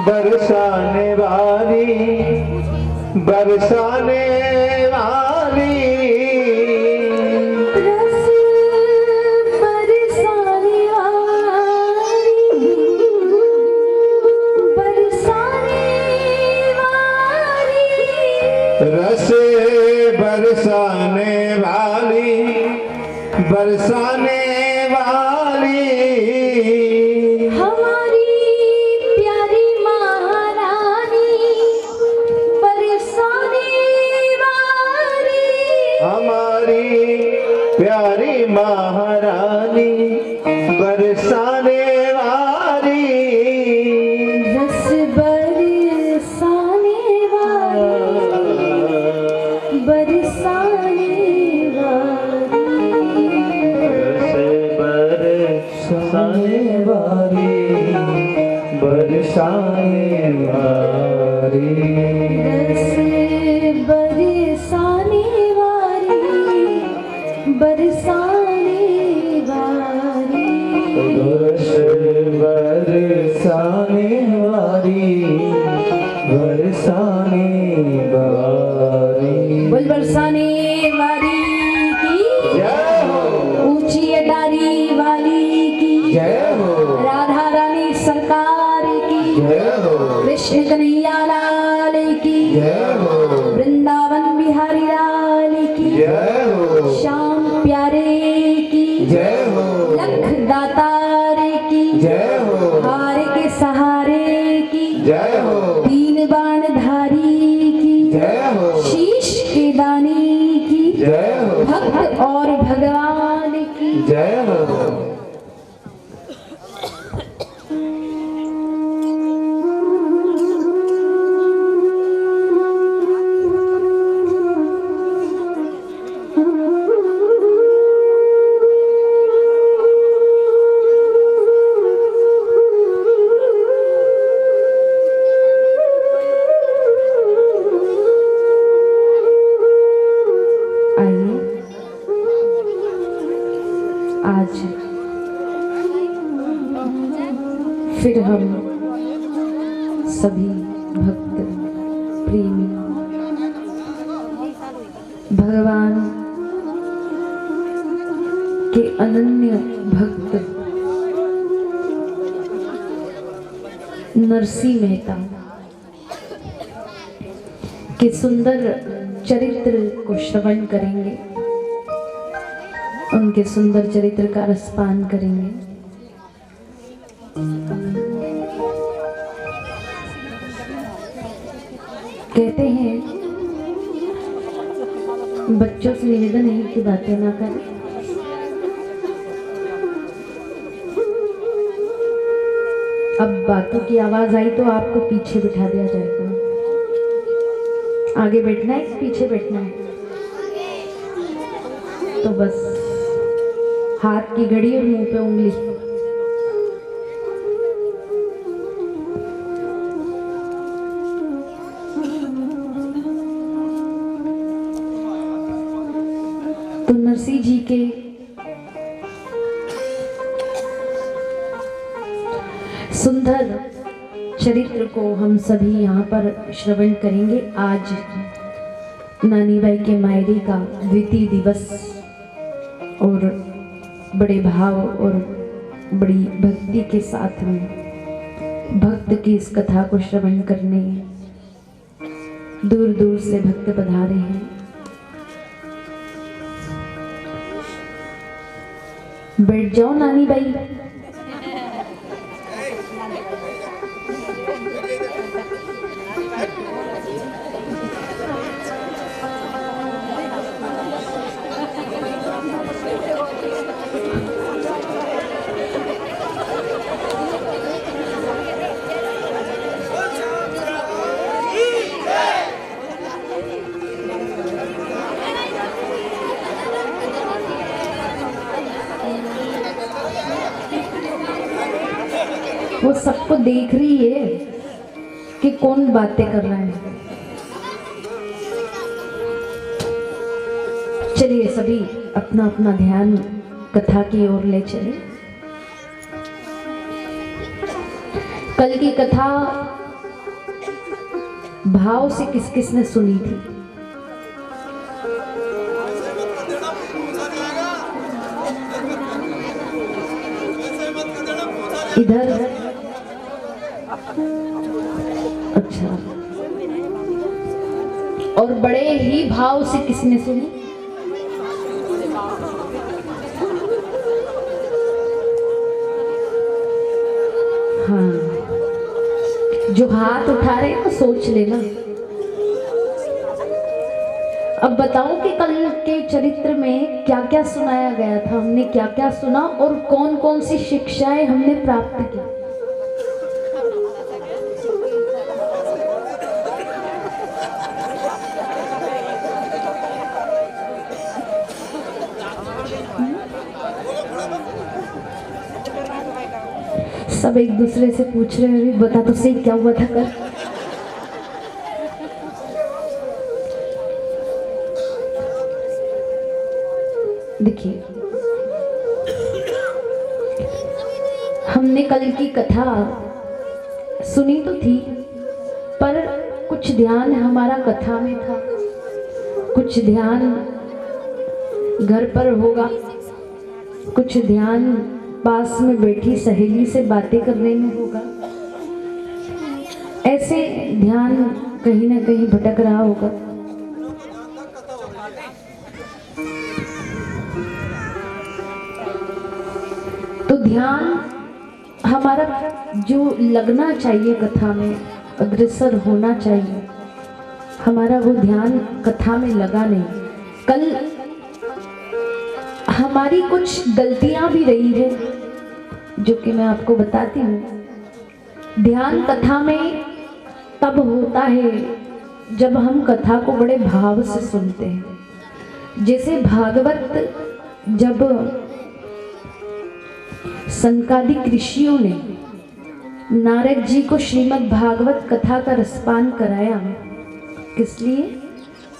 बरसाने वाली बरसाने वाली रस बरसाने वाली बरसाने वाली रस बरसाने वाली बरसाने वाली हमारी प्यारी महारानी बरसाने वाली हमारी प्यारी महारानी बरसाने वाली रस बरसाने वाली बरसाने वाली बरसाने वाली बरसाने वाली रस बरसाने वाली बरसाने वाली रस बरसाने वाली बरसाने वाली बोल बरसाने वाली की जय हो ऊंची अटारी वाली की जय हो राधा रानी सरकार की जय हो कृष्ण कन्हैया लाल की जय हो वृंदावन बिहारी लाल की जय हो श्याम प्यारे की जय हो लख दातार की जय हो हार के सहारे की जय हो तीन बाण धारी की जय हो शीश के दानी की जय हो भक्त और भगवान की जय हो आइए आज फिर हम सभी भक्त प्रेमी भगवान के अनन्य भक्त नरसिंह मेहता के सुंदर चरित्र को श्रवण करेंगे, उनके सुंदर चरित्र का रसपान करेंगे। कहते हैं बच्चों से निवेदन है कि बातें ना करें। अब बातों की आवाज आई तो आपको पीछे बिठा दिया जाएगा। आगे बैठना है कि पीछे बैठना है? तो बस हाथ की घड़ी और मुंह पे उंगली। तो नरसिंह जी के सुंदर चरित्र को हम सभी यहाँ पर श्रवण करेंगे। आज नानी बाई के मायरे का द्वितीय दिवस और बड़े भाव और बड़ी भक्ति के साथ में भक्त की इस कथा को श्रवण करने दूर दूर से भक्त पधारे हैं। बैठ जाओ नानी बाई। वो सबको देख रही है कि कौन बातें कर रहा है। चलिए सभी अपना अपना ध्यान कथा की ओर ले चले। कल की कथा भाव से किस किस ने सुनी थी? इधर अच्छा, और बड़े ही भाव से किसने सुनी? हाँ, जो हाथ उठा रहे हैं सोच लेना। अब बताऊं कि कल के चरित्र में क्या क्या सुनाया गया था, हमने क्या क्या सुना और कौन कौन सी शिक्षाएं हमने प्राप्त की। सब एक दूसरे से पूछ रहे हैं, बता तो सही क्या हुआ था कल। देखिए, हमने कल की कथा सुनी तो थी, पर कुछ ध्यान हमारा कथा में था, कुछ ध्यान घर पर होगा, कुछ ध्यान पास में बैठी सहेली से बातें करने में होगा। ऐसे ध्यान कहीं ना कहीं भटक रहा होगा। तो ध्यान हमारा जो लगना चाहिए कथा में, अग्रसर होना चाहिए, हमारा वो ध्यान कथा में लगा नहीं। कल हमारी कुछ गलतियां भी रही है, जो कि मैं आपको बताती हूँ। ध्यान कथा में तब होता है जब हम कथा को बड़े भाव से सुनते हैं। जैसे भागवत, जब संकादिक ऋषियों ने नारद जी को श्रीमद् भागवत कथा का रसपान कराया, किस लिए?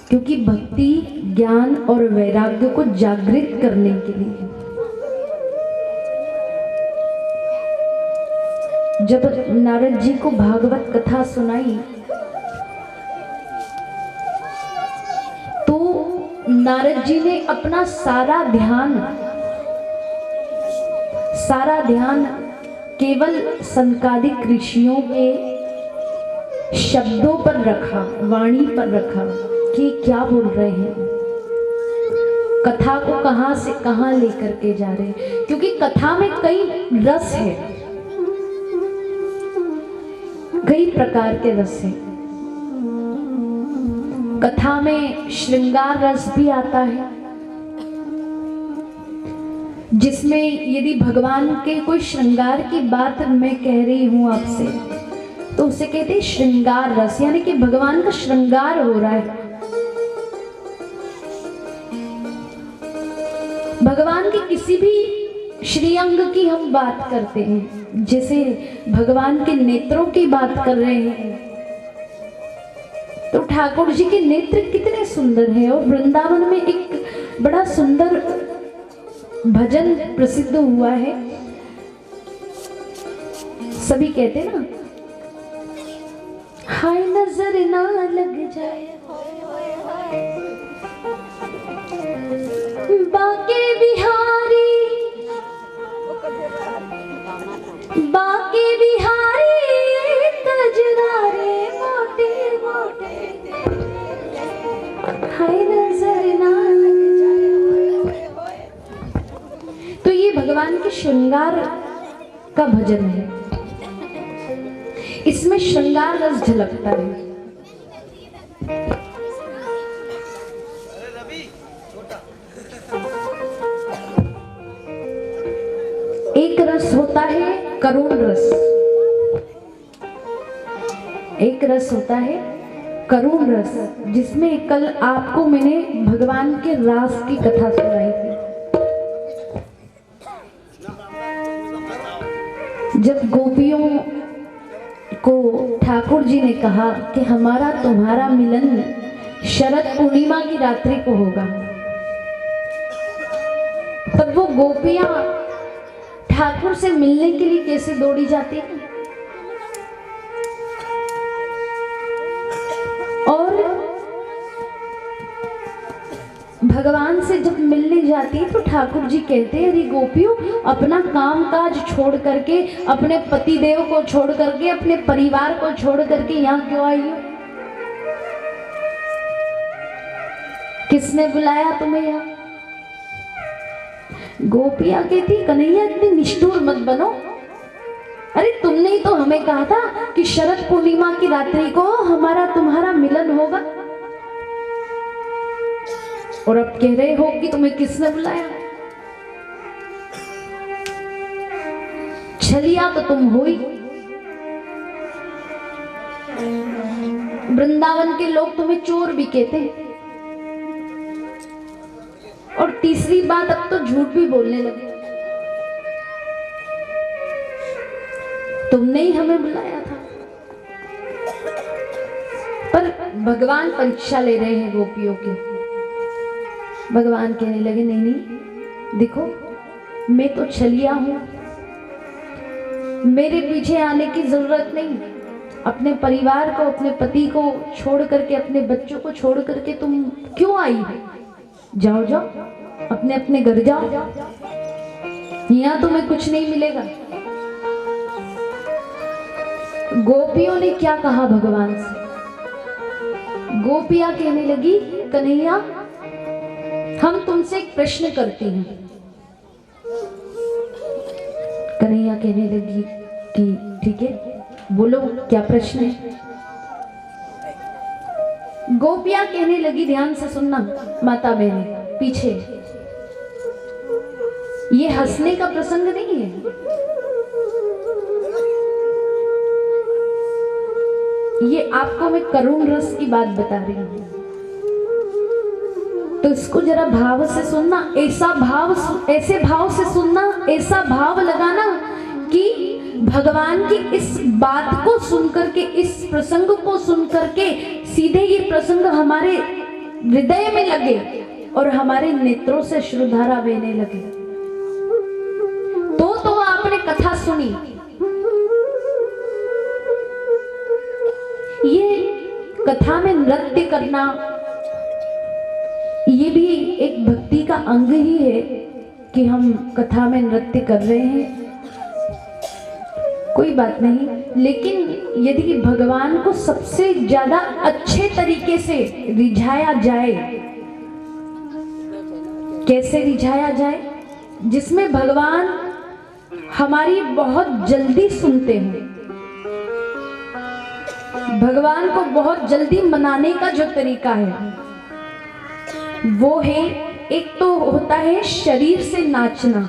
क्योंकि भक्ति, ज्ञान और वैराग्य को जागृत करने के लिए। जब नारद जी को भागवत कथा सुनाई तो नारद जी ने अपना सारा ध्यान केवल संकादिक ऋषियों के शब्दों पर रखा, वाणी पर रखा कि क्या बोल रहे हैं, कथा को कहां से कहां लेकर के जा रहे हैं। क्योंकि कथा में कई रस है, कई प्रकार के रस हैं। कथा में श्रृंगार रस भी आता है, जिसमें यदि भगवान के कोई श्रृंगार की बात मैं कह रही हूं आपसे, तो उसे कहते हैं श्रृंगार रस, यानी कि भगवान का श्रृंगार हो रहा है। भगवान के किसी भी श्रीअंग की हम बात करते हैं, जैसे भगवान के नेत्रों की बात कर रहे हैं, तो ठाकुर जी के नेत्र कितने सुंदर हैं। और वृंदावन में एक बड़ा सुंदर भजन प्रसिद्ध हुआ है, सभी कहते हैं ना, हाय नजर ना लग जाए बाके बिहारी, बाके बिहारी कजरारे मोटे मोटे, हाय नजर ना लग जाए। तो ये भगवान के श्रृंगार का भजन है, इसमें श्रृंगार रस झलकता है। एक रस होता है करुण रस, एक रस होता है करुण रस, जिसमें कल आपको मैंने भगवान के रास की कथा सुनाई थी। जब गोपियों को ठाकुर जी ने कहा कि हमारा तुम्हारा मिलन शरद पूर्णिमा की रात्रि को होगा, तब वो गोपियां ठाकुर से मिलने के लिए कैसे दौड़ी जाती है। भगवान से जब मिलने जाती है तो ठाकुर जी कहते हैं, अरे गोपियों, अपना काम काज छोड़ करके, अपने पति देव को छोड़ करके, अपने परिवार को छोड़ करके यहाँ क्यों आई हो? किसने बुलाया तुम्हें यहाँ? गोपियां कहती, कन्हैया इतनी निष्ठुर मत बनो। अरे तुमने ही तो हमें कहा था कि शरद पूर्णिमा की रात्रि को हमारा तुम्हारा मिलन होगा, और अब कह रहे हो कि तुम्हें किसने बुलाया? छलिया तो तुम हो ही। वृंदावन के लोग तुम्हें चोर भी कहते हैं, और तीसरी बात, अब तो झूठ भी बोलने लगे। तुमने ही हमें बुलाया था। पर भगवान परीक्षा ले रहे हैं गोपियों की। भगवान कहने लगे, नहीं नहीं, देखो मैं तो छलिया हूं, मेरे पीछे आने की जरूरत नहीं। अपने परिवार को, अपने पति को छोड़ करके, अपने बच्चों को छोड़ करके तुम क्यों आई हो? जाओ जाओ, अपने अपने घर जाओ, यहां तुम्हें कुछ नहीं मिलेगा। गोपियों ने क्या कहा भगवान से? गोपियां कहने लगी, कन्हैया हम तुमसे एक प्रश्न करती हैं। कन्हैया कहने लगी कि ठीक है, बोलो क्या प्रश्न है? गोपियां कहने लगी, ध्यान से सुनना माता बहने पीछे, ये हंसने का प्रसंग नहीं है, ये आपको मैं करुण रस की बात बता रही हूं, तो इसको जरा भाव से सुनना, ऐसे भाव से सुनना, ऐसा भाव लगाना कि भगवान की इस बात को सुनकर के, इस प्रसंग को सुनकर के सीधे ये प्रसंग हमारे हृदय में लगे और हमारे नेत्रों से श्रुधारा बहने लगे। तो आपने कथा सुनी, ये कथा में नृत्य करना, ये भी एक भक्ति का अंग ही है कि हम कथा में नृत्य कर रहे हैं, कोई बात नहीं। लेकिन यदि भगवान को सबसे ज्यादा अच्छे तरीके से रिझाया जाए, कैसे रिझाया जाए? जिसमें भगवान हमारी बहुत जल्दी सुनते हैं, भगवान को बहुत जल्दी मनाने का जो तरीका है वो है, एक तो होता है शरीर से नाचना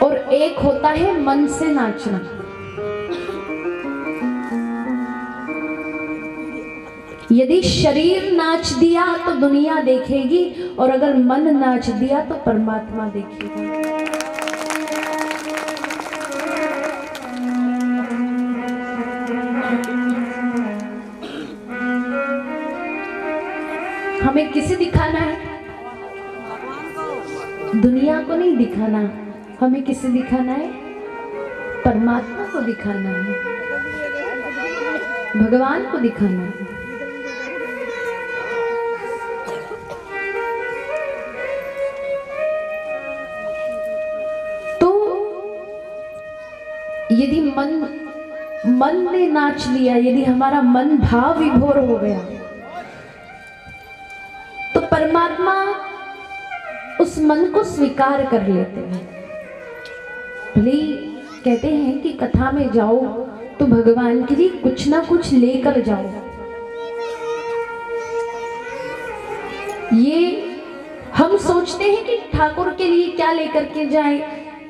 और एक होता है मन से नाचना। यदि शरीर नाच दिया तो दुनिया देखेगी, और अगर मन नाच दिया तो परमात्मा देखेगा। हमें किसे दिखाना है? दुनिया को नहीं दिखाना, हमें किसे दिखाना है? परमात्मा को दिखाना है, भगवान को दिखाना है। तो यदि मन ने नाच लिया, यदि हमारा मन भाव विभोर हो गया, तो परमात्मा उस मन को स्वीकार कर लेते हैं। भले कहते हैं कि कथा में जाओ तो भगवान के लिए कुछ ना कुछ लेकर जाओ, ये हम सोचते हैं कि ठाकुर के लिए क्या लेकर के जाए।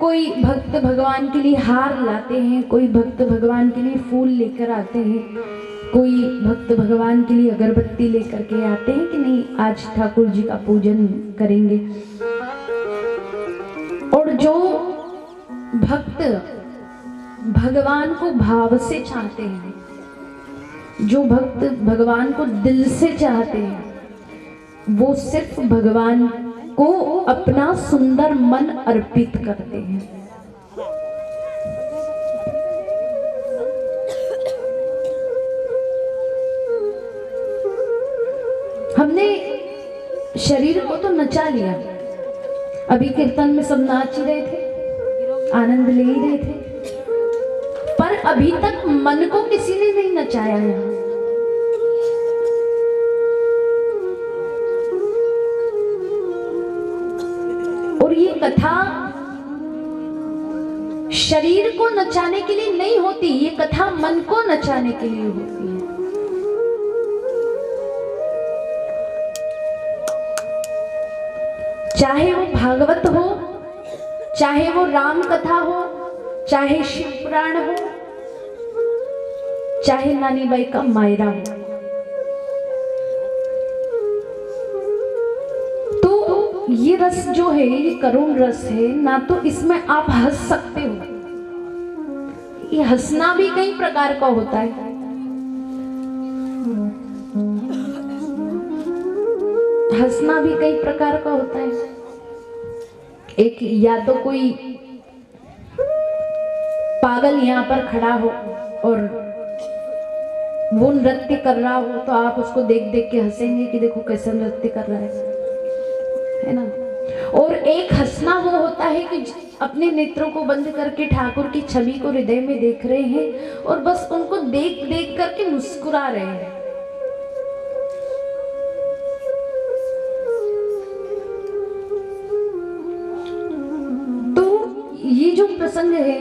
कोई भक्त भगवान के लिए हार लाते हैं, कोई भक्त भगवान के लिए फूल लेकर आते हैं, कोई भक्त भगवान के लिए अगरबत्ती लेकर के आते हैं कि नहीं आज ठाकुर जी का पूजन करेंगे। और जो भक्त भगवान को भाव से चाहते हैं, जो भक्त भगवान को दिल से चाहते हैं, वो सिर्फ भगवान को अपना सुंदर मन अर्पित करते हैं। हमने शरीर को तो नचा लिया, अभी कीर्तन में सब नाच ही रहे थे, आनंद ले ही रहे थे, पर अभी तक मन को किसी ने नहीं नचाया है। और ये कथा शरीर को नचाने के लिए नहीं होती, ये कथा मन को नचाने के लिए होती है। चाहे वो भागवत हो, चाहे वो राम कथा हो, चाहे शिव पुराण हो, चाहे नानी बाई का मायरा हो, तो ये रस जो है ये करुण रस है ना। तो इसमें आप हंस सकते हो, ये हंसना भी कई प्रकार का होता है। हंसना भी कई प्रकार का होता है। एक या तो कोई पागल यहाँ पर खड़ा हो और वो नृत्य कर रहा हो तो आप उसको देख देख के हंसेंगे कि देखो कैसे नृत्य कर रहा है ना। और एक हंसना वो होता है कि अपने नेत्रों को बंद करके ठाकुर की छवि को हृदय में देख रहे हैं और बस उनको देख देख करके मुस्कुरा रहे हैं। ये जो प्रसंग है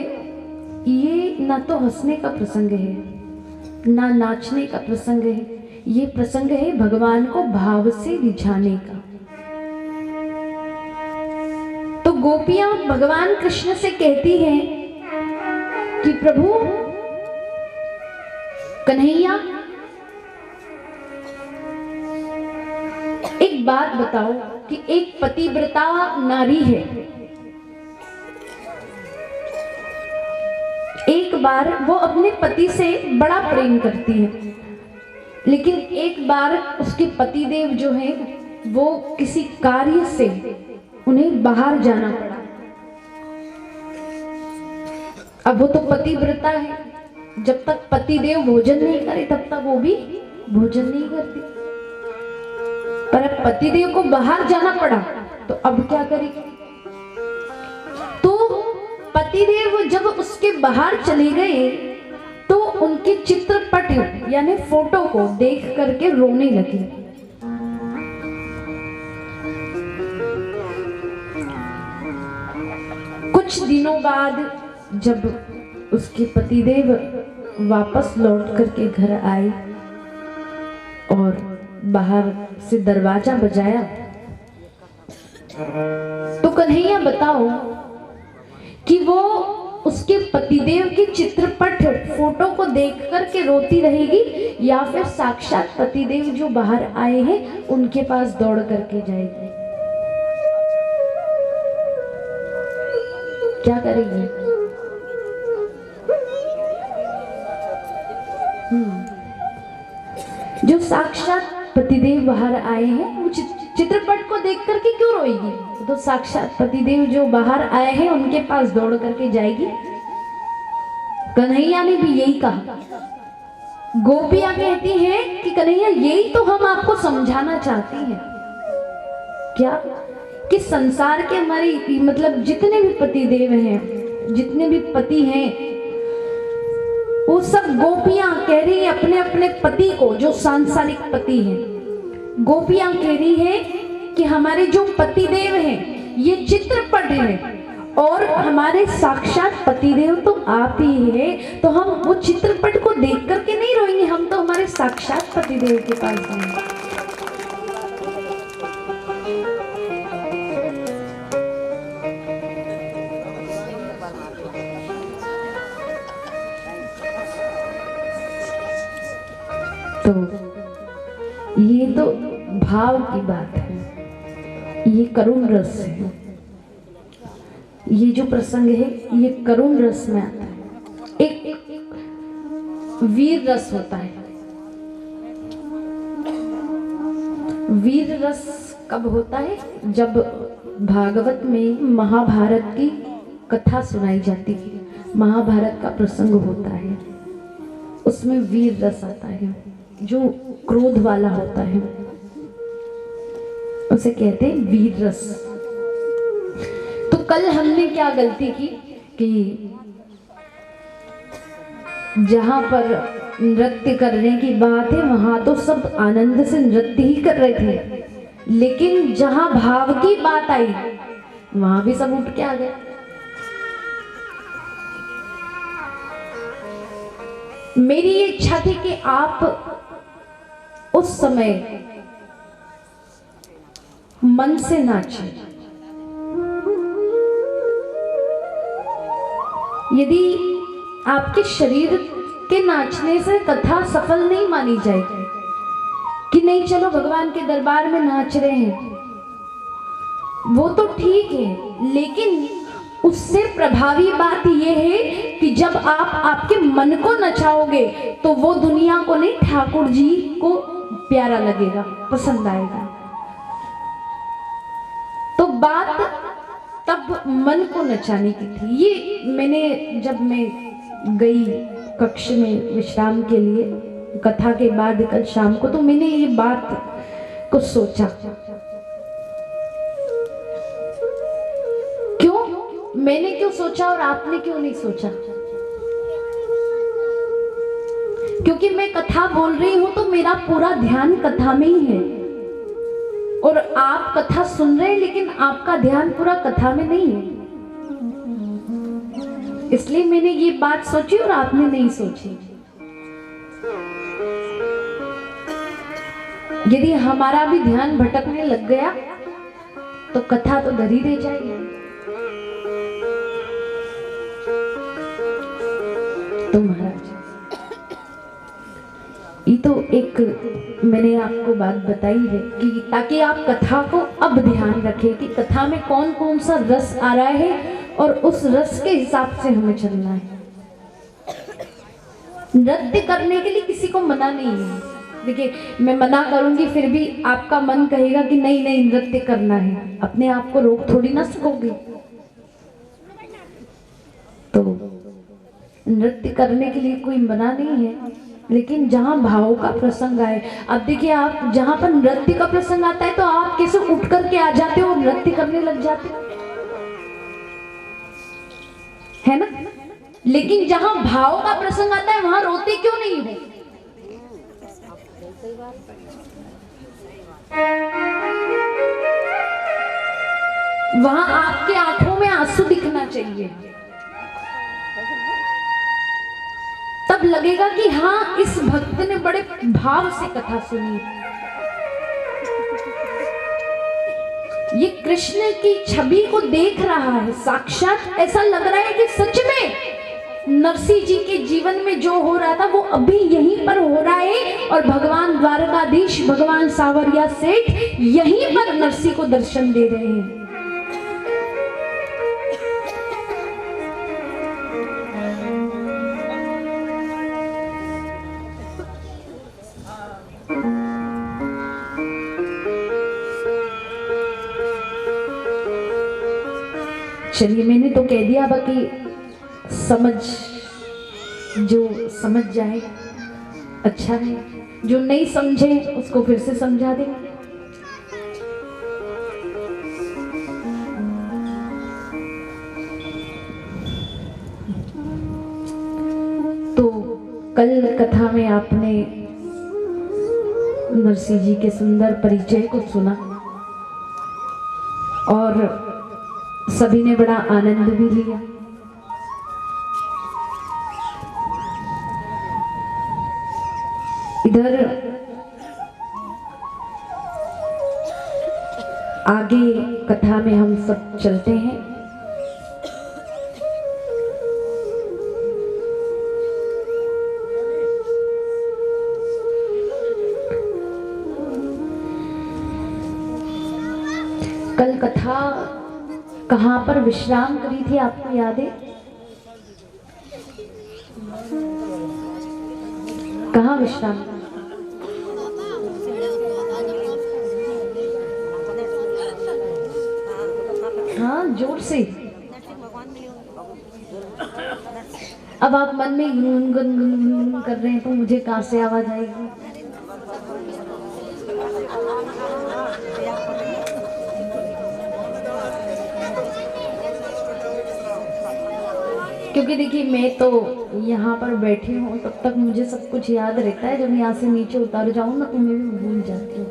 ये ना तो हंसने का प्रसंग है ना नाचने का प्रसंग है, ये प्रसंग है भगवान को भाव से रिझाने का। तो गोपियां भगवान कृष्ण से कहती हैं कि प्रभु कन्हैया एक बात बताओ कि एक पतिव्रता नारी है, एक बार वो अपने पति से बड़ा प्रेम करती है, लेकिन एक बार उसके पतिदेव जो हैं वो किसी कार्य से उन्हें बाहर जाना पड़ा। अब वो तो पतिव्रता है, जब तक पतिदेव भोजन नहीं करे तब तक वो भी भोजन नहीं करती, पर अब पतिदेव को बाहर जाना पड़ा तो अब क्या करेगी। पतिदेव जब उसके बाहर चले गए तो उनके चित्रपट यानी फोटो को देख करके रोने लगी। कुछ दिनों बाद जब उसके पतिदेव वापस लौट करके घर आए और बाहर से दरवाजा बजाया तो कन्हैया बताओ कि वो उसके पतिदेव के चित्रपट फोटो को देख करके रोती रहेगी या फिर साक्षात पतिदेव जो बाहर आए हैं उनके पास दौड़ करके जाएगी। क्या करेगी? जो साक्षात पतिदेव बाहर आए हैं वो चित्रपट को देख करके क्यों रोएगी? तो साक्षात पतिदेव जो बाहर आए हैं उनके पास दौड़ करके जाएगी। कन्हैया ने भी यही कहा। गोपियां कहती हैं कि कन्हैया यही तो हम आपको समझाना चाहती हैं। क्या? कि संसार के हमारे मतलब जितने भी पतिदेव हैं, जितने भी पति हैं, वो सब गोपियां कह रही है अपने अपने पति को, जो सांसारिक पति हैं, गोपियां कह रही है कि हमारे जो पतिदेव हैं ये चित्रपट है और हमारे साक्षात पतिदेव तो आप ही है, तो हम वो चित्रपट को देख करके नहीं रोएंगे, हम तो हमारे साक्षात पतिदेव के पास जाएंगे। तो ये तो भाव की बात है, ये करुण रस है। ये जो प्रसंग है ये करुण रस में आता है। एक वीर रस होता है। वीर रस कब होता है? जब भागवत में महाभारत की कथा सुनाई जाती है, महाभारत का प्रसंग होता है, उसमें वीर रस आता है जो क्रोध वाला होता है। उसे कहते हैं वीर रस। तो कल हमने क्या गलती की कि जहां पर नृत्य करने की बात है वहां तो सब आनंद से नृत्य ही कर रहे थे, लेकिन जहां भाव की बात आई वहां भी सब उठ के आ गए। मेरी ये इच्छा थी कि आप उस समय मन से नाचें। यदि आपके शरीर के नाचने से कथा सफल नहीं मानी जाएगी कि नहीं चलो भगवान के दरबार में नाच रहे हैं, वो तो ठीक है, लेकिन उससे प्रभावी बात यह है कि जब आप आपके मन को नचाओगे तो वो दुनिया को नहीं, ठाकुर जी को प्यारा लगेगा, पसंद आएगा। तो बात तब मन को नचाने की थी। ये मैंने जब मैं गई कक्ष में विश्राम के लिए कथा के बाद कल शाम को, तो मैंने ये बात को सोचा। क्यों मैंने क्यों सोचा और आपने क्यों नहीं सोचा? क्योंकि मैं कथा बोल रही हूं तो मेरा पूरा ध्यान कथा में ही है, और आप कथा सुन रहे हैं लेकिन आपका ध्यान पूरा कथा में नहीं है। इसलिए मैंने ये बात सोची और आपने नहीं सोची। यदि हमारा भी ध्यान भटकने लग गया तो कथा तो धरी रह जाएगी। तो महाराज, ये तो एक मैंने आपको बात बताई है कि ताकि आप कथा को अब ध्यान रखें कि कथा में कौन कौन सा रस आ रहा है और उस रस के हिसाब से हमें चलना है। नृत्य करने के लिए किसी को मना नहीं है। देखिए, मैं मना करूंगी फिर भी आपका मन कहेगा कि नहीं नहीं नृत्य करना है, अपने आप को रोक थोड़ी ना सकोगे। तो नृत्य करने के लिए कोई मना नहीं है, लेकिन जहां भाव का प्रसंग आए। अब देखिए, आप जहां पर नृत्य का प्रसंग आता है तो आप कैसे उठ करके आ जाते हो और नृत्य करने लग जाते हो, है ना? लेकिन जहां भाव का प्रसंग आता है वहां रोते क्यों नहीं हो? वहां आपके आंखों में आंसू दिखना चाहिए, तब लगेगा कि हाँ, इस भक्त ने बड़े भाव से कथा सुनी। ये कृष्ण की छवि को देख रहा है, साक्षात ऐसा लग रहा है कि सच में नरसिंह जी के जीवन में जो हो रहा था वो अभी यहीं पर हो रहा है, और भगवान द्वारकाधीश, भगवान सावरिया सेठ यहीं पर नरसिंह को दर्शन दे रहे हैं। चलिए, मैंने तो कह दिया, बाकी जो समझ जाए अच्छा है, जो नहीं समझे उसको फिर से समझा देंगे। तो कल कथा में आपने नरसिंह जी के सुंदर परिचय को सुना और सभी ने बड़ा आनंद भी लिया। इधर आगे कथा में हम सब चलते हैं। कल कथा कहाँ पर विश्राम करी थी, आपको याद है? कहाँ विश्राम? हाँ, जोर से। अब आप मन में गुनगुन कर रहे हैं तो मुझे कहाँ से आवाज आएगी? क्योंकि देखिए मैं तो यहाँ पर बैठी हूँ, तब तक मुझे सब कुछ याद रहता है। जब यहाँ से नीचे उतर जाऊँ ना तो मैं भी भूल जाती हूँ।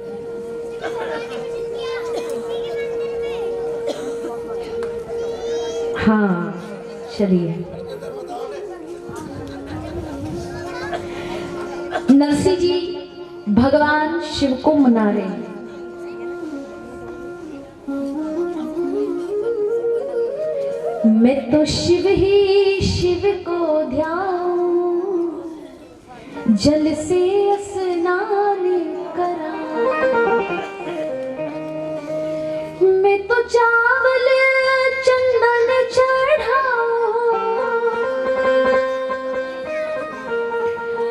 हाँ चलिए। नरसिंह जी भगवान शिव को मना रहे हैं। मैं तो शिव ही शिव को ध्याऊं, जल से स्नान करा। मैं तो चावल चंदन चढ़ाऊं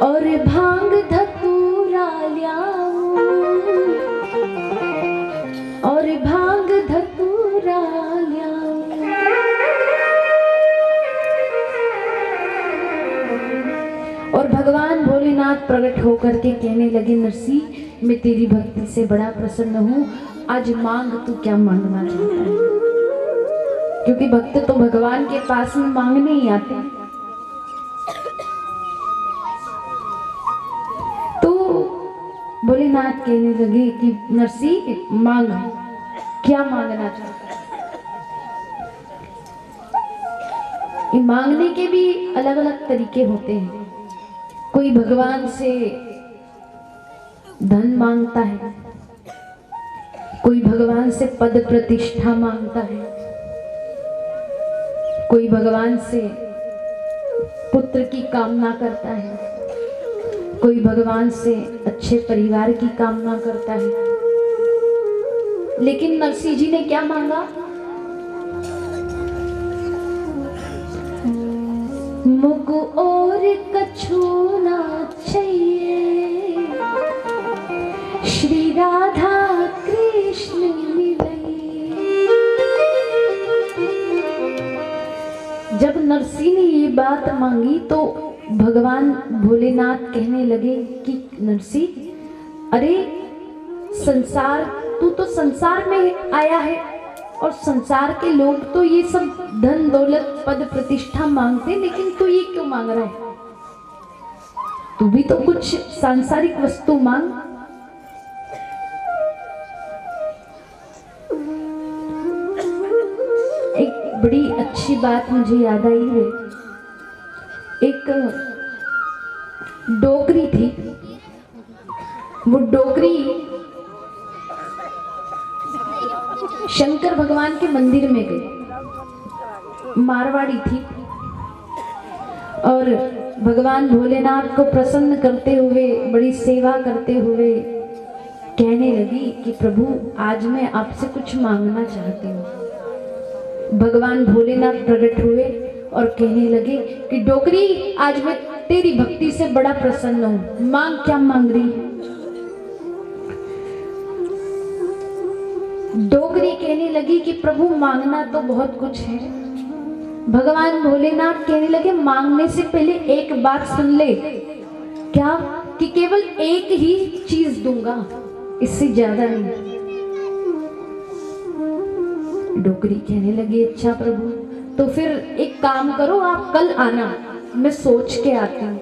और भांग धतूरा लियाऊं और भांग धतूरा लियाऊं। और भगवान भोलेनाथ प्रकट होकर के कहने लगे, नरसिंह मैं तेरी भक्ति से बड़ा प्रसन्न हूँ, आज मांग तू क्या मांगना चाहता है। क्योंकि भक्त तो भगवान के पास में मांगने ही आते हैं। तो भोलेनाथ कहने लगे कि नरसिंह मांग, क्या मांगना चाहता है। ये मांगने के भी अलग अलग तरीके होते हैं। कोई भगवान से धन मांगता है, कोई भगवान से पद प्रतिष्ठा मांगता है, कोई भगवान से पुत्र की कामना करता है, कोई भगवान से अच्छे परिवार की कामना करता है। लेकिन नरसिंह जी ने क्या मांगा? मुग और कछु ना चाहिए, श्री राधा कृष्ण मिले। जब नरसिंह ने ये बात मांगी तो भगवान भोलेनाथ कहने लगे कि नरसिंह, अरे संसार, तू तो संसार में आया है और संसार के लोग तो ये सब धन दौलत पद प्रतिष्ठा मांगते, लेकिन तू ये क्यों मांग रहा है? तू भी तो कुछ सांसारिक वस्तु मांग। एक बड़ी अच्छी बात मुझे याद आई है। एक डोकरी थी, वो डोकरी शंकर भगवान के मंदिर में गई। मारवाड़ी थी और भगवान भोलेनाथ को प्रसन्न करते हुए, बड़ी सेवा करते हुए कहने लगी कि प्रभु आज मैं आपसे कुछ मांगना चाहती हूँ। भगवान भोलेनाथ प्रकट हुए और कहने लगे कि डोकरी आज मैं तेरी भक्ति से बड़ा प्रसन्न हूँ, मांग, क्या मांग रही है? डोकरी कहने लगी कि प्रभु मांगना तो बहुत कुछ है। भगवान भोलेनाथ कहने लगे मांगने से पहले एक बात सुन ले। क्या? कि केवल एक ही चीज दूंगा, इससे ज्यादा नहीं। डोकरी कहने लगी अच्छा प्रभु, तो फिर एक काम करो, आप कल आना, मैं सोच के आती हूँ।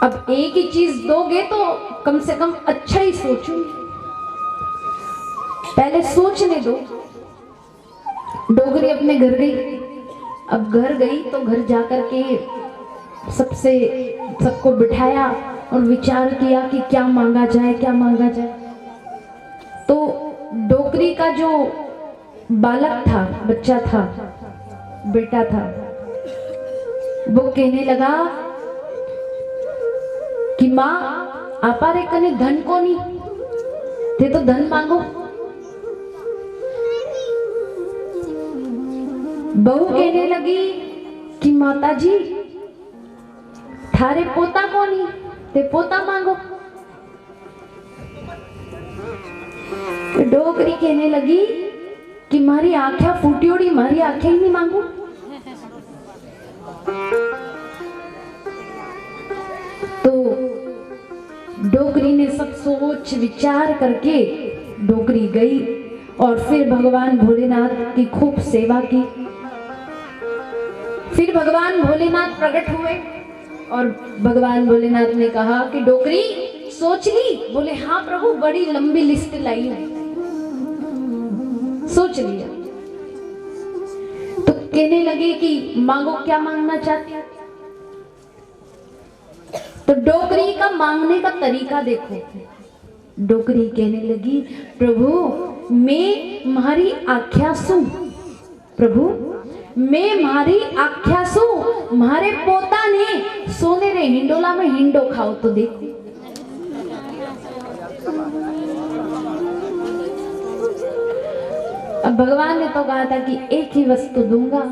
अब एक ही चीज दोगे तो कम से कम अच्छा ही सोचूंगी, पहले सोचने दो। डोगरी अपने घर गई। अब घर गई तो घर जाकर के सबको बिठाया और विचार किया कि क्या मांगा जाए, क्या मांगा जाए। तो डोकरी का जो बालक था, बच्चा था, बेटा था, वो कहने लगा कि माँ आपा रे कने धन को नहीं थे, तो धन मांगो। बहू कहने लगी कि माता जी थारे पोता को नहीं ते पोता मांगो। डोकरी कहने लगी कि मारी आंखें फूटियोड़ी, मारी आंखें ही नहीं मांगो। तो डोकरी ने सब सोच विचार करके डोकरी गई और फिर भगवान भोलेनाथ की खूब सेवा की। फिर भगवान भोलेनाथ प्रकट हुए और भगवान भोलेनाथ ने कहा कि डोकरी सोच ली? बोले हाँ प्रभु, बड़ी लंबी लिस्ट लाई है, सोच लिया। तो कहने लगे कि मांगो, क्या मांगना चाहती है? तो डोकरी का मांगने का तरीका देखो। डोकरी कहने लगी, प्रभु मैं मारी आख्या सु, प्रभु मैं मारी आख्या सु, मारे पोता ने सोने रे हिंडोला में हिंडो खाओ तो देखो। अब भगवान ने तो कहा था कि एक ही वस्तु दूंगा,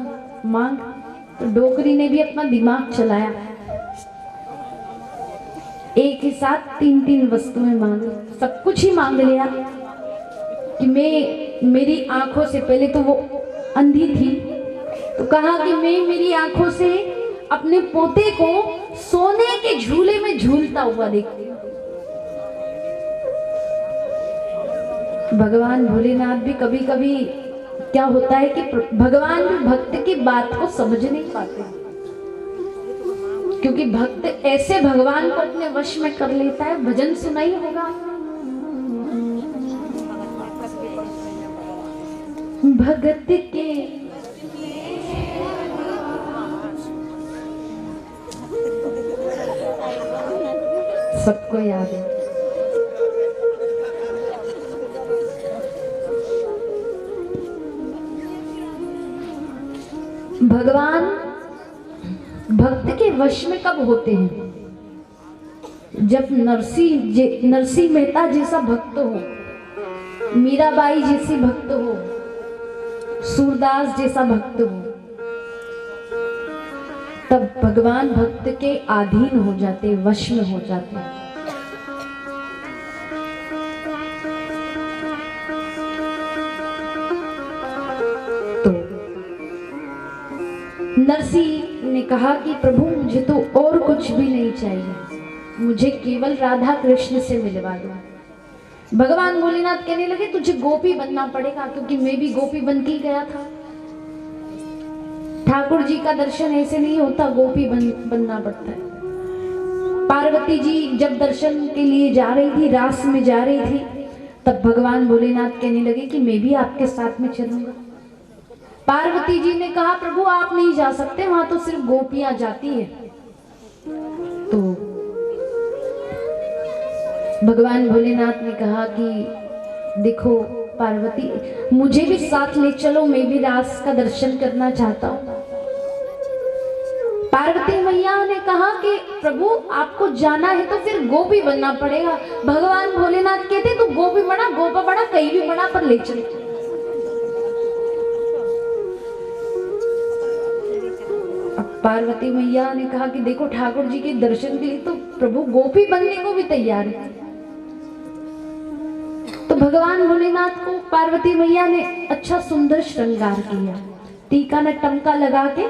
मांग। तो डोकरी ने भी अपना दिमाग चलाया, एक ही साथ 3-3 वस्तुएं मांगी, सब कुछ ही मांग लिया। कि मैं, मेरी आंखों से, पहले तो वो अंधी थी, तो कहा कि मैं मेरी आंखों से अपने पोते को सोने के झूले में झूलता हुआ देखती हूँ। भगवान भोलेनाथ भी कभी कभी क्या होता है कि भगवान भी भक्त की बात को समझ नहीं पाते, क्योंकि भक्त ऐसे भगवान को अपने वश में कर लेता है। भजन सुना ही होगा, भगत के सबको याद है। भगवान भक्त के वश में कब होते हैं? जब नरसिंह मेहता जैसा भक्त हो, मीराबाई जैसी भक्त हो, सूरदास जैसा भक्त हो, तब भगवान भक्त के अधीन हो जाते, वश में हो जाते। तो नरसिंह ने कहा कि प्रभु मुझे तो और कुछ भी नहीं चाहिए, मुझे केवल राधा कृष्ण से मिलवा दो। भगवान भोलेनाथ कहने लगे तुझे गोपी बनना पड़ेगा, क्योंकि मैं भी गोपी बन के गया था। ठाकुर जी का दर्शन ऐसे नहीं होता, गोपी बनना पड़ता है। पार्वती जी जब दर्शन के लिए जा रही थी, रास में जा रही थी, तब भगवान भोलेनाथ कहने लगे कि मैं भी आपके साथ में चलूंगा। पार्वती जी ने कहा प्रभु आप नहीं जा सकते, वहां तो सिर्फ गोपियां जाती है। तो भगवान भोलेनाथ ने कहा कि देखो पार्वती, मुझे भी साथ ले चलो, मैं भी रास का दर्शन करना चाहता हूँ। पार्वती मैया ने कहा कि प्रभु आपको जाना है तो फिर गोपी बनना पड़ेगा। भगवान भोलेनाथ कहते तो गोपी बना, गोपा बना, कहीं भी बना, पर ले चलो। पार्वती मैया ने कहा कि देखो ठाकुर जी के दर्शन के लिए तो प्रभु गोपी बनने को भी तैयार है। तो भगवान भोलेनाथ को पार्वती मैया ने अच्छा सुंदर श्रृंगार किया, टीका न टमका लगा के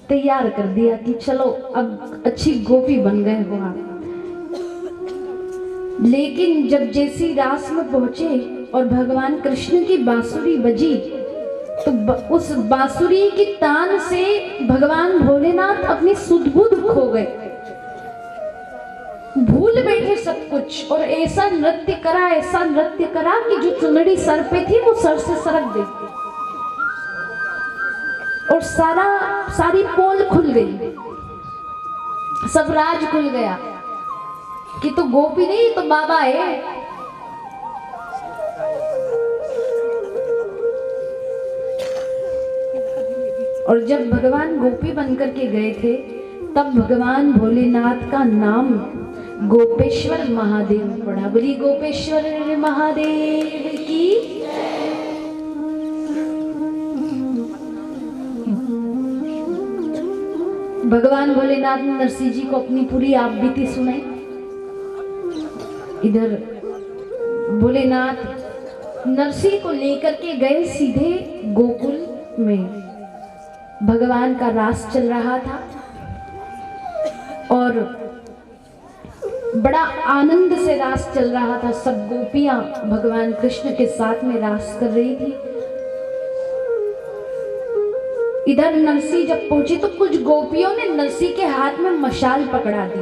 तैयार कर दिया कि चलो अब अच्छी गोपी बन गए हो आप। लेकिन जब जैसी रास में पहुंचे और भगवान कृष्ण की बांसुरी बजी, तो उस बांसुरी की तान से भगवान भोलेनाथ अपनी सुध-बुध खो गए, भूल बैठे सब कुछ, और ऐसा नृत्य करा कि जो चुनरी सर पे थी वो सर से सरक गई और सारी पोल खुल गई, सब राज खुल गया कि तो गोपी नहीं तो बाबा है। और जब भगवान गोपी बनकर के गए थे, तब भगवान भोलेनाथ का नाम गोपेश्वर महादेव पड़ा। बोली गोपेश्वर महादेव की। भगवान भोलेनाथ ने नरसिंह जी को अपनी पूरी आप बीती सुनाई। इधर भोलेनाथ नरसिंह को लेकर के गए सीधे गोकुल में। भगवान का रास चल रहा था और बड़ा आनंद से रास चल रहा था। सब गोपियां भगवान कृष्ण के साथ में रास कर रही थी। इधर नरसी जब पहुंची तो कुछ गोपियों ने नरसी के हाथ में मशाल पकड़ा दी,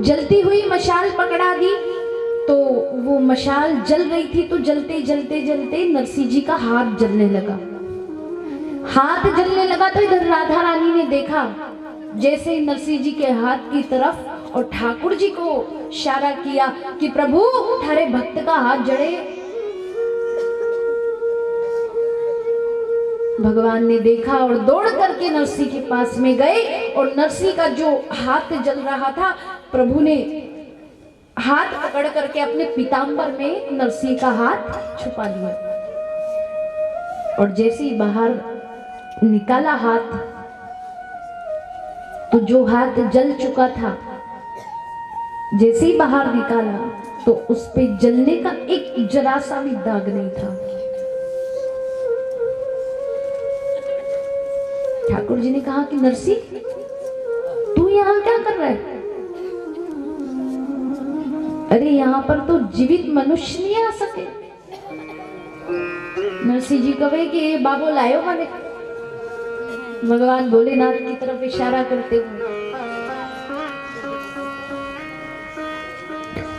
जलती हुई मशाल पकड़ा दी। तो वो मशाल जल रही थी, तो जलते जलते जलते नरसी जी का हाथ जलने लगा। हाथ जलने लगा तो इधर राधा रानी ने देखा, जैसे ही नरसी जी के हाथ की तरफ और ठाकुर जी को इशारा किया कि प्रभु थारे भक्त का हाथ जड़े। भगवान ने देखा और दौड़ करके नरसी के पास में गए और नरसी का जो हाथ जल रहा था, प्रभु ने हाथ पकड़ करके अपने पीतांबर में नरसी का हाथ छुपा लिया। और जैसे ही बाहर निकाला हाथ, तो जो हाथ जल चुका था, जैसे ही बाहर निकाला तो उस पे जलने का एक जरा सा भी दाग नहीं था। ठाकुर जी ने कहा कि नरसी, तू यहाँ क्या कर रहा है? अरे यहाँ पर तो जीवित मनुष्य नहीं आ सके। नरसी जी कहे कि बाबू लायो माने। भगवान भोलेनाथ की तरफ इशारा करते हुए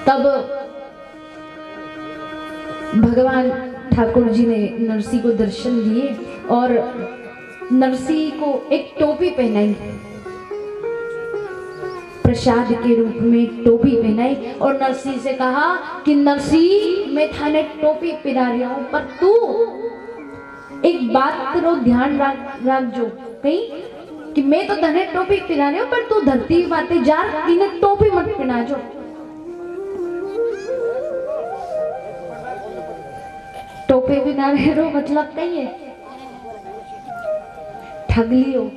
तब भगवान ठाकुर जी ने नरसी को दर्शन दिए और नरसी को एक टोपी पहनाई, प्रसाद के रूप में टोपी पहनाई। और नरसी से कहा कि नरसी, मैं थाने टोपी पहना रहा हूं, पर तू एक बात रो ध्यान रख जो कहीं कि मैं तो तने टोपी पहना रही हूं, पर तू धरती माते जा इन्हें टोपी मत पहना जो। टोपी पहना रहे रो मतलब कहीं है ठग लियो।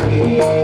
वाली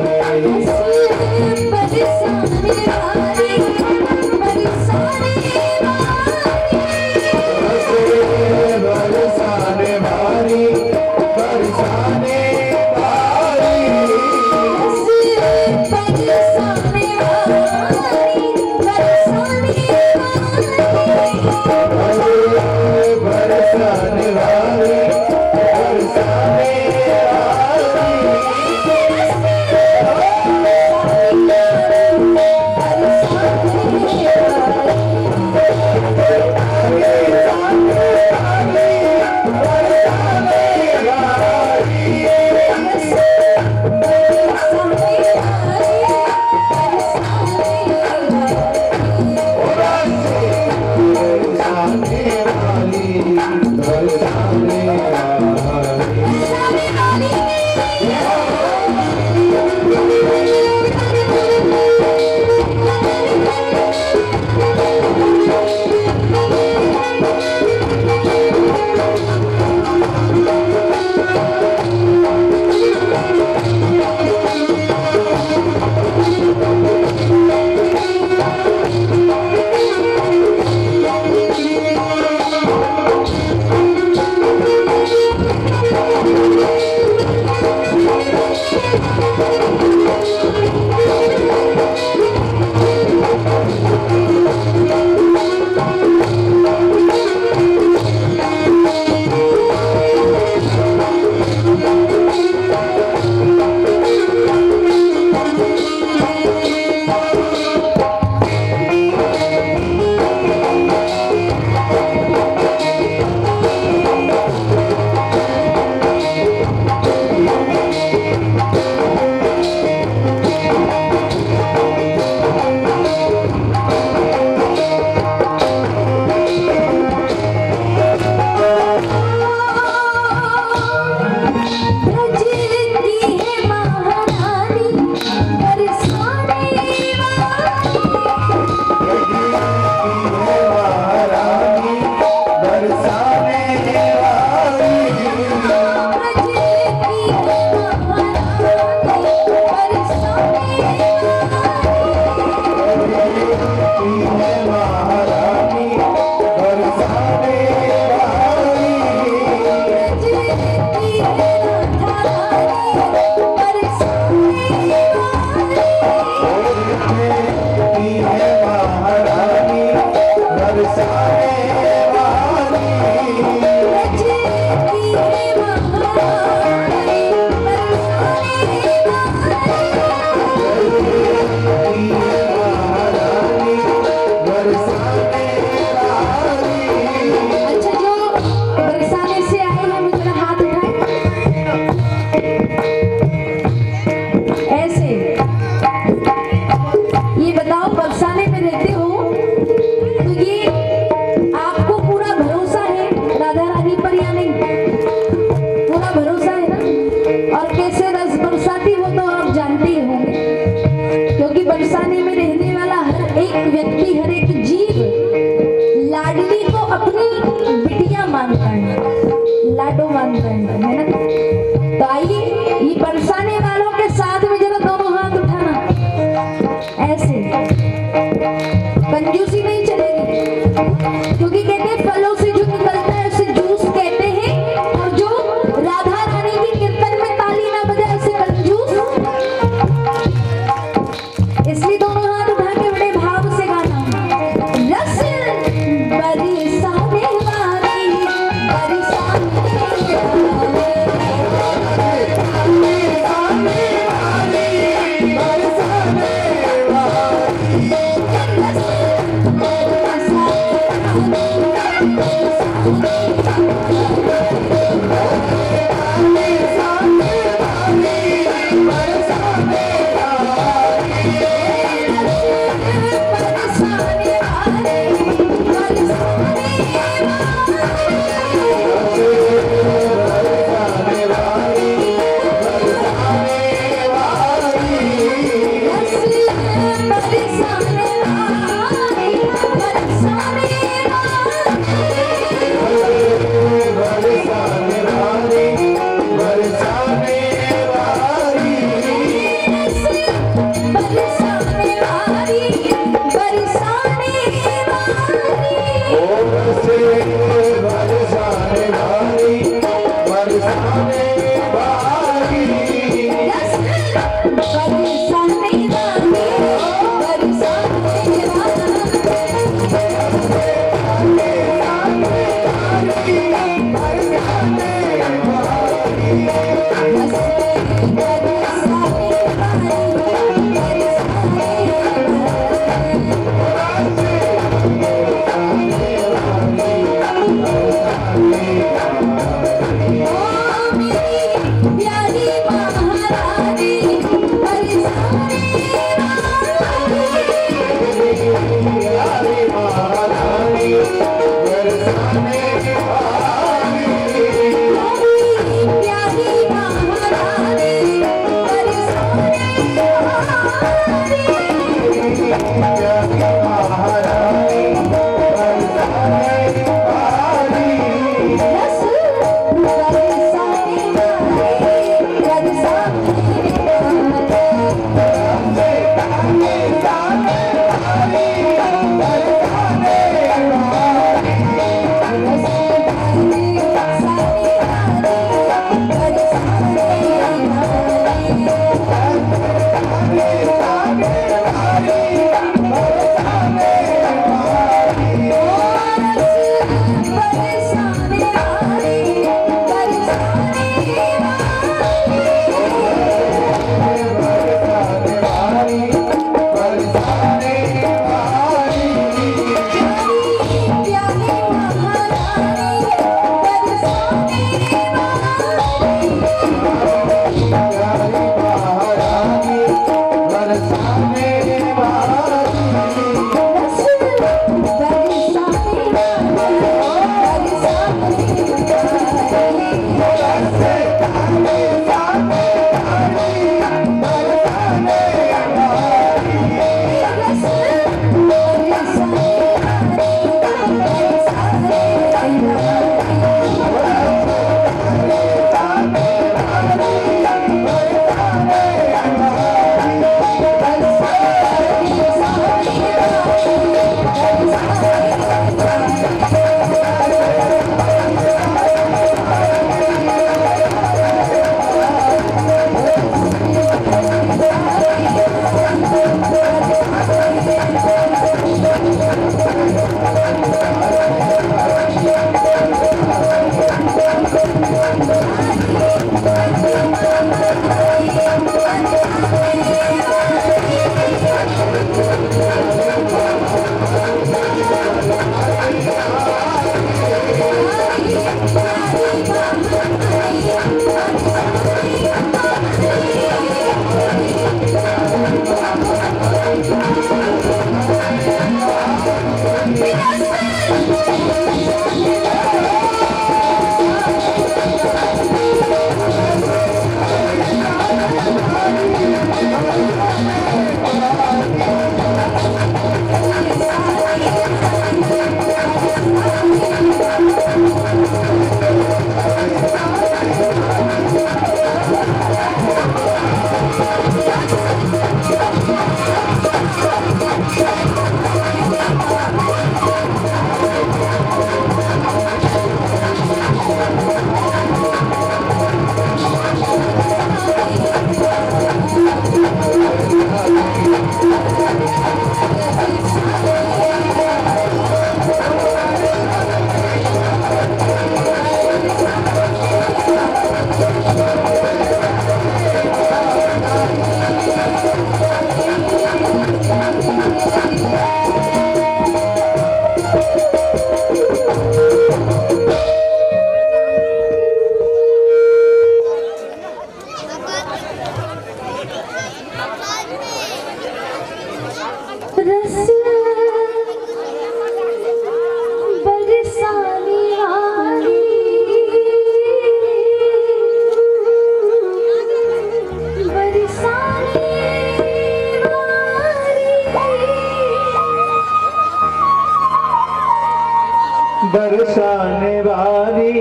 बरसाने वाली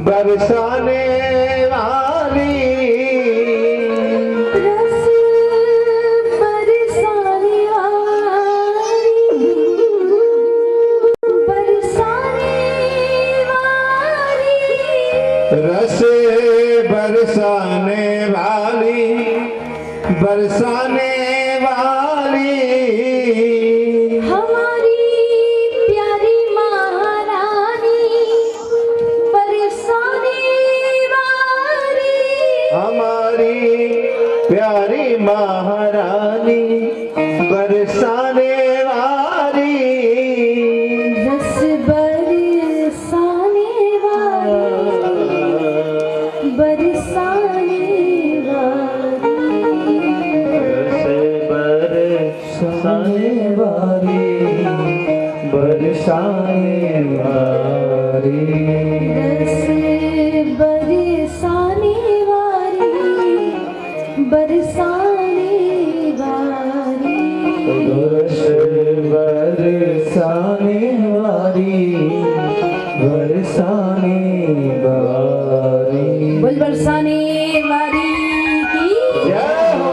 बरसाने वाली रस बरसाने वाली बरसाने वाली रस बरसाने वाली बरसाने वाली हमारी प्यारी महारानी बरसाने वाली हमारी प्यारी महारानी बरसाने वाली रस बरसाने वाली बरसाने वाली बरसाने वाली बरसाने वाली रस बरसाने वाली बरसाने वाली बरस बरसाने वाली बरसाने वाली बोल बरसाने वाली की जय हो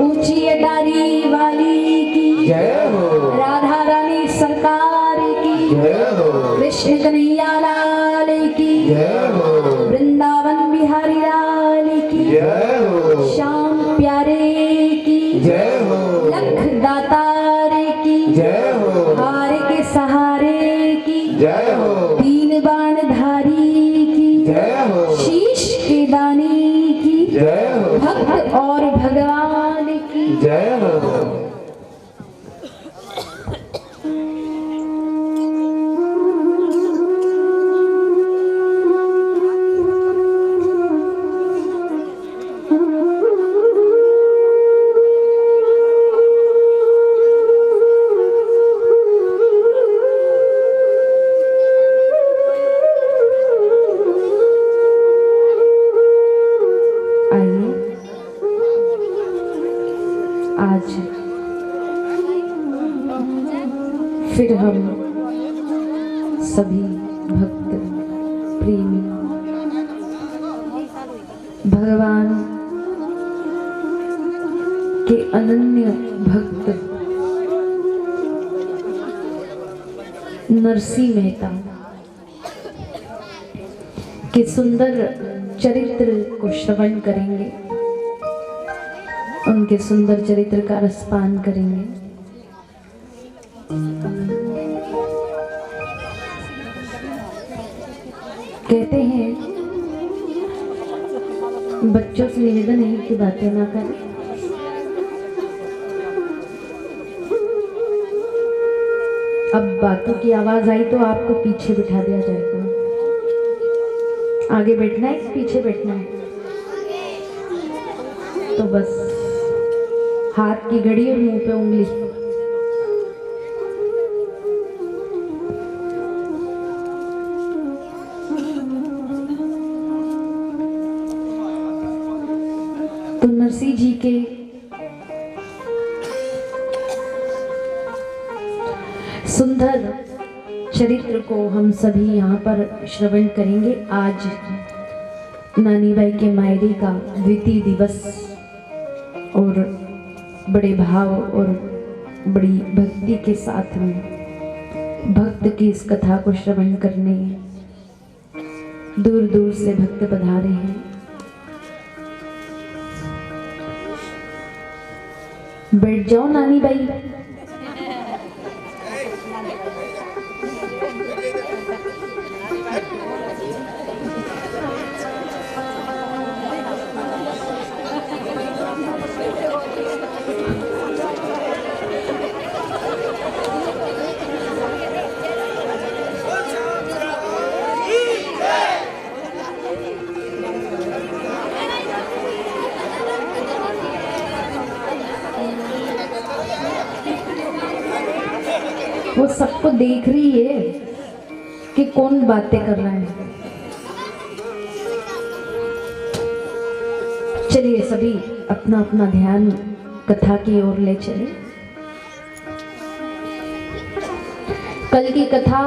ऊंची अटारी वाली की जय हो राधा रानी सरकार की जय हो कृष्ण कन्हैया लाल की जय हो वृंदावन बिहारी लाल की जय हो श्याम प्यारे की जय हो लख दातार की जय हो हार के सहारे की जय हो तीन बाण धारी की जय हो शीश के दानी की जय हो भक्त और भगवान की जय हो आइए आज फिर हम सभी भक्त प्रेमी भगवान के अनन्य भक्त नरसिंह मेहता के सुंदर चरित्र को श्रवण करेंगे, उनके सुंदर चरित्र का रसपान करेंगे। कहते हैं बच्चों से निवेदन है कि बातें ना करें। अब बातों की आवाज आई तो आपको पीछे बिठा दिया जाएगा। आगे बैठना है कि पीछे बैठना है? तो बस हाथ की घड़ी और मुंह पे उंगली। तो नरसिंह जी के सुंदर चरित्र को हम सभी यहाँ पर श्रवण करेंगे। आज नानी बाई के मायरे का द्वितीय दिवस और बड़े भाव और बड़ी भक्ति के साथ में भक्त की इस कथा को श्रवण करने दूर दूर से भक्त पधारे हैं। बैठ जाओ नानी बाई। वो सबको देख रही है कि कौन बातें कर रहा है। चलिए सभी अपना अपना ध्यान कथा की ओर ले चले। कल की कथा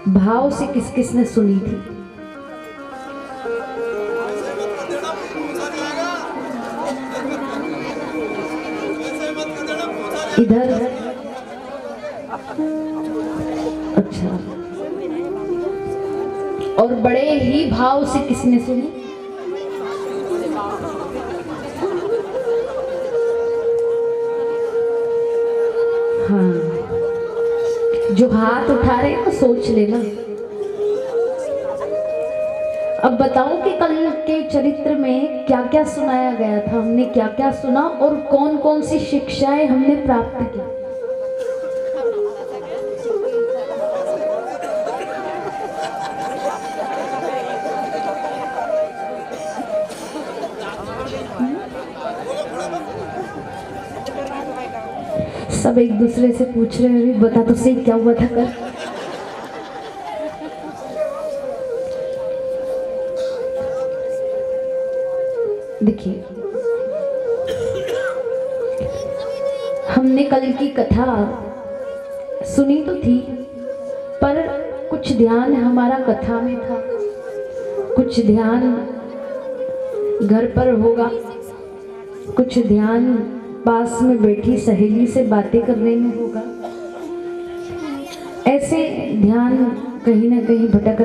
भाव से किस किस ने सुनी थी? इधर अच्छा, और बड़े ही भाव से किसने सुनी? हाँ, जो हाथ उठा रहे हैं सोच लेना। अब बताऊं कि कल के चरित्र में क्या क्या सुनाया गया था, हमने क्या क्या सुना और कौन कौन सी शिक्षाएं हमने प्राप्त की। सब एक दूसरे से पूछ रहे हैं, बता तो सही क्या हुआ था कल। देखिए, हमने कल की कथा सुनी तो थी, पर कुछ ध्यान हमारा कथा में था, कुछ ध्यान घर पर होगा, कुछ ध्यान पास में बैठी सहेली से बातें करने में होगा। ऐसे ध्यान कहीं ना कहीं भटक रहा